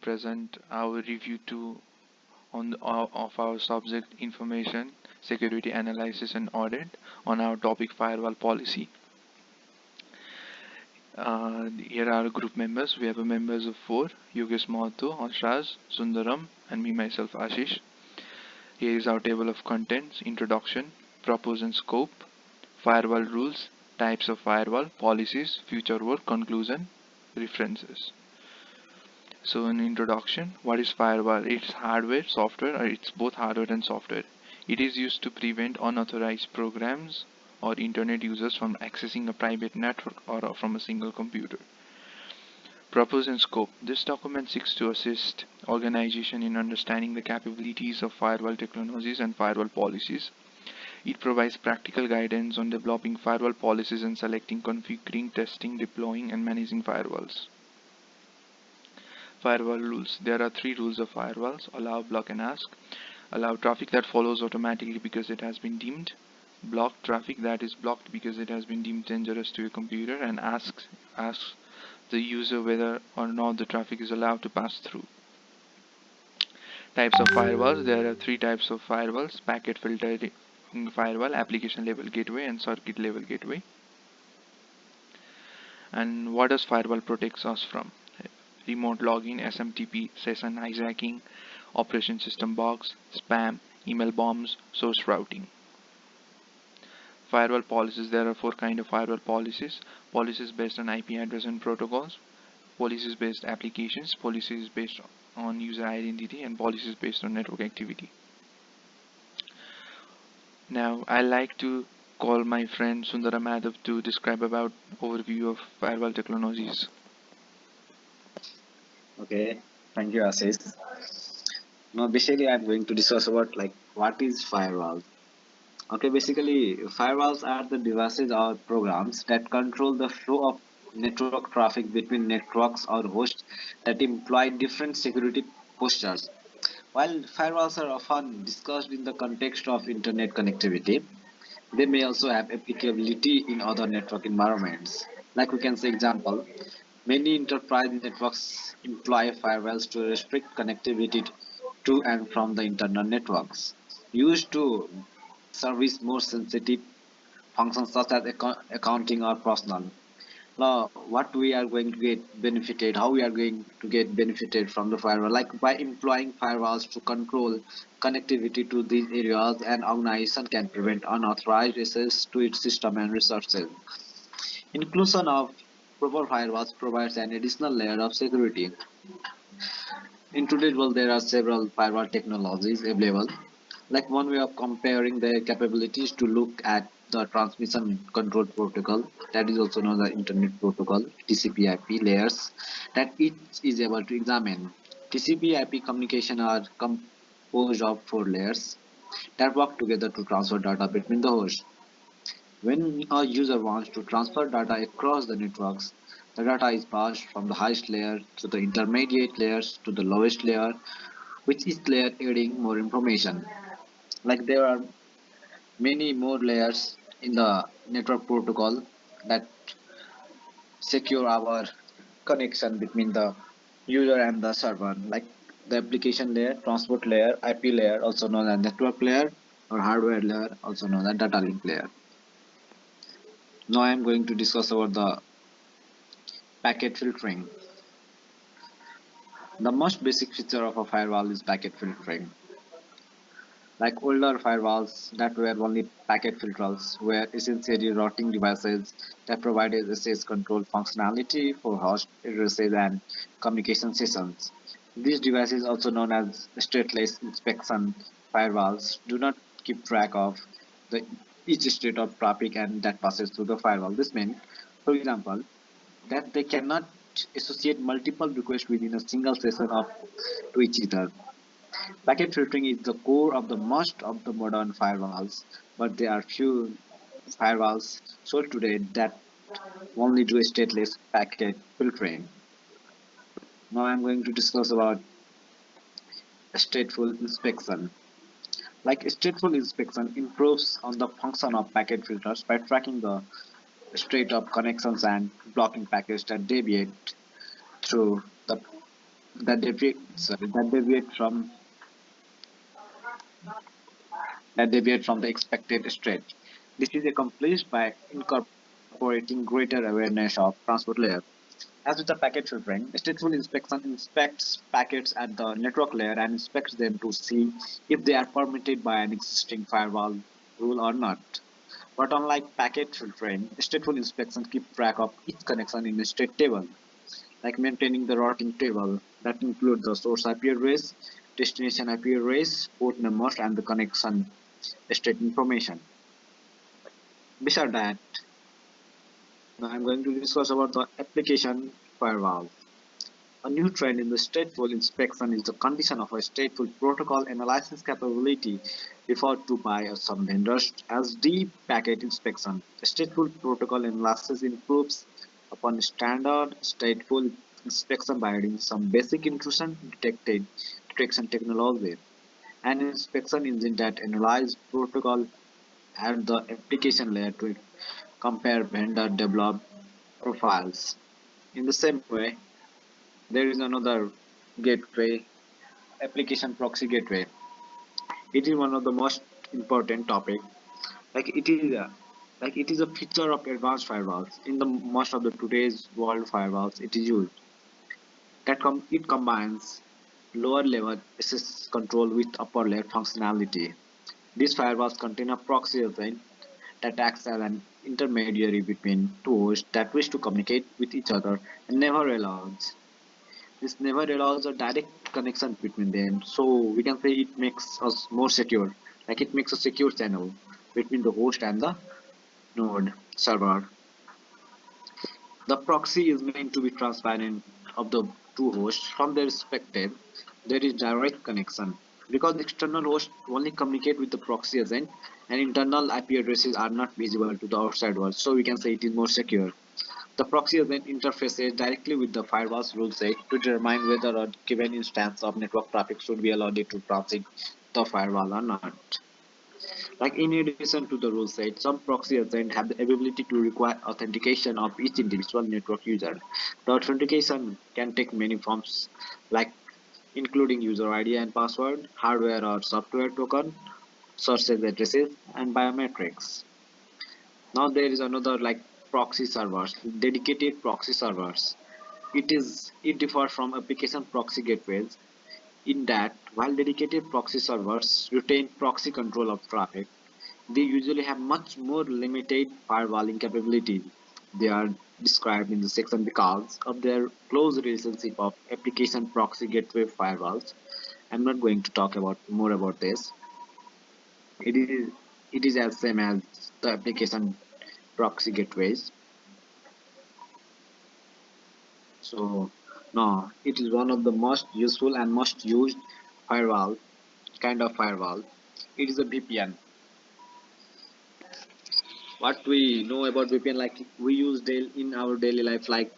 present our review of our subject information security analysis and audit on our topic firewall policy. Here are our group members. We have a members of four: Yogesh Mahato, Ashraj, Sundaram, and me myself Ashish. Here is our table of contents: introduction, purpose and scope, firewall rules, types of firewall, policies, future work, conclusion, references. So in introduction, what is firewall? It's hardware, software, or it's both hardware and software. It is used to prevent unauthorized programs or internet users from accessing a private network or from a single computer. Purpose and scope. This document seeks to assist organization in understanding the capabilities of firewall technologies and firewall policies. It provides practical guidance on developing firewall policies and selecting, configuring, testing, deploying, and managing firewalls. Firewall rules. There are three rules of firewalls: allow, block, and ask. Allow traffic that follows automatically because it has been deemed. Block traffic that is blocked because it has been deemed dangerous to your computer, and asks the user whether or not the traffic is allowed to pass through. Types of firewalls. There are three types of firewalls: packet filtering firewall, application level gateway, and circuit level gateway. And what does firewall protects us from? Remote login, SMTP, session hijacking, operation system bugs, spam, email bombs, source routing. Firewall policies. There are four kinds of firewall policies: policies based on IP address and protocols, policies based applications, policies based on user identity, and policies based on network activity. Now I like to call my friend Sundaram Madhav to describe about overview of firewall technologies. Okay, thank you, Ashish. Now, basically, I'm going to discuss about like what is firewall. Okay, basically, firewalls are the devices or programs that control the flow of network traffic between networks or hosts that employ different security postures. While firewalls are often discussed in the context of internet connectivity, they may also have applicability in other network environments. Like we can say example, many enterprise networks employ firewalls to restrict connectivity to and from the internal networks, used to service more sensitive functions such as accounting or personal. Now, what we are going to get benefited, how we are going to get benefited from the firewall, like by employing firewalls to control connectivity to these areas, an organization can prevent unauthorized access to its system and resources. Inclusion of proper firewalls provides an additional layer of security. In today's world, there are several firewall technologies available. Like one way of comparing their capabilities to look at the transmission control protocol, that is also known as the Internet Protocol (TCP/IP) layers that each is able to examine. TCP/IP communication are composed of four layers that work together to transfer data between the hosts. When a user wants to transfer data across the networks, the data is passed from the highest layer to the intermediate layers to the lowest layer, with each layer adding more information. Like there are many more layers in the network protocol that secure our connection between the user and the server, like the application layer, transport layer, IP layer, also known as network layer, or hardware layer, also known as data link layer. Now I am going to discuss about the packet filtering. The most basic feature of a firewall is packet filtering. Like older firewalls that were only packet filters were essentially routing devices that provided access control functionality for host addresses and communication sessions. These devices, also known as stateless inspection firewalls, do not keep track of the each state of traffic and that passes through the firewall. This means, for example, that they cannot associate multiple requests within a single session of to each other. Packet filtering is the core of the most of the modern firewalls, but there are few firewalls sold today that only do stateless packet filtering. Now I'm going to discuss about stateful inspection. Like stateful inspection improves on the function of packet filters by tracking the state of connections and blocking packets that deviate through the that deviate from the expected state. This is accomplished by incorporating greater awareness of transport layer. As with the packet filtering, stateful inspection inspects packets at the network layer and inspects them to see if they are permitted by an existing firewall rule or not. But unlike packet filtering, stateful inspection keep track of each connection in a state table, like maintaining the routing table that include the source IP address, destination IP address, port numbers, and the connection state information. Besides that, now I'm going to discuss about the application firewall. A new trend in the stateful inspection is the condition of a stateful protocol analysis capability referred to by some vendors as deep packet inspection. Stateful protocol analysis improves upon standard stateful inspection by adding some basic intrusion detection technology. An inspection engine that analyzes protocol at the application layer to compare vendor developed profiles. In the same way, there is another gateway, application proxy gateway. It is one of the most important topic. Like it is a feature of advanced firewalls. In the most of the today's world firewalls, it is used. It combines lower level access control with upper layer functionality. These firewalls contain a proxy agent that acts as an intermediary between two hosts that wish to communicate with each other and never allows a direct connection between them. So we can say it makes us more secure. Like it makes a secure channel between the host and the node server. The proxy is meant to be transparent of the two hosts from their respective. There is direct connection because external hosts only communicate with the proxy agent and internal IP addresses are not visible to the outside world. So we can say it is more secure. The proxy then interfaces directly with the firewall's rule set to determine whether a given instance of network traffic should be allowed to transit the firewall or not. Like in addition to the rule set, some proxy agents have the ability to require authentication of each individual network user. The authentication can take many forms, like including user ID and password, hardware or software token, source addresses, and biometrics. Now there is another like proxy servers, dedicated proxy servers. It differs from application proxy gateways in that while dedicated proxy servers retain proxy control of traffic, they usually have much more limited firewalling capability. They are described in the section because of their close relationship of application proxy gateway firewalls. I'm not going to talk about more about this. It is as same as the application proxy gateways. So no, it is one of the most useful and most used firewall kind of firewall. It is a VPN. What we know about VPN, like we use in our daily life, like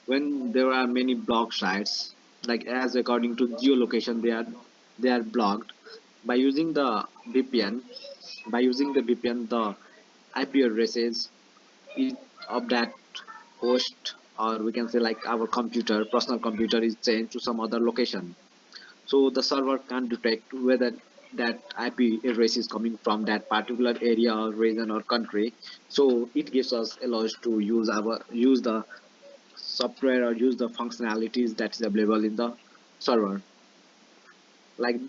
when there are many blocked sites, like as according to geolocation, they are blocked. By using the VPN, the IP addresses of that host, or we can say like our personal computer is changed to some other location. So the server can detect whether that IP address is coming from that particular area or region or country. So it gives us allows to use the software or use the functionalities that is available in the server. Like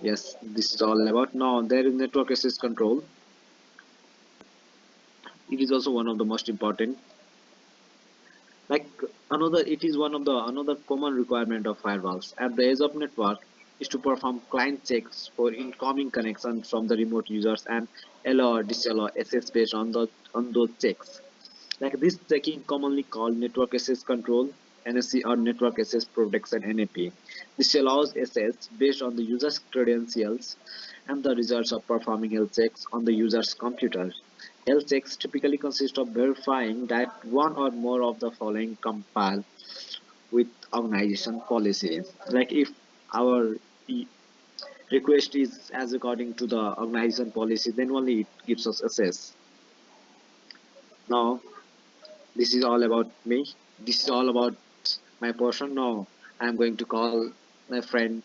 yes, this is all about. Now there is network access control. It is also one of the most important. Like it is one of the another common requirement of firewalls at the edge of network is to perform client checks for incoming connections from the remote users and allow or disallow access based on those checks. Like this checking commonly called network access control NSC or network access protection NAP. This allows access based on the user's credentials and the results of performing health checks on the user's computer. Health checks typically consist of verifying that one or more of the following compile with organization policies. Like if our request is as according to the organization policy, then only it gives us access. Now this is all about me. This is all about my portion. Now I'm going to call my friend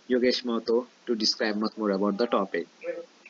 Yogesh Moto to describe much more about the topic.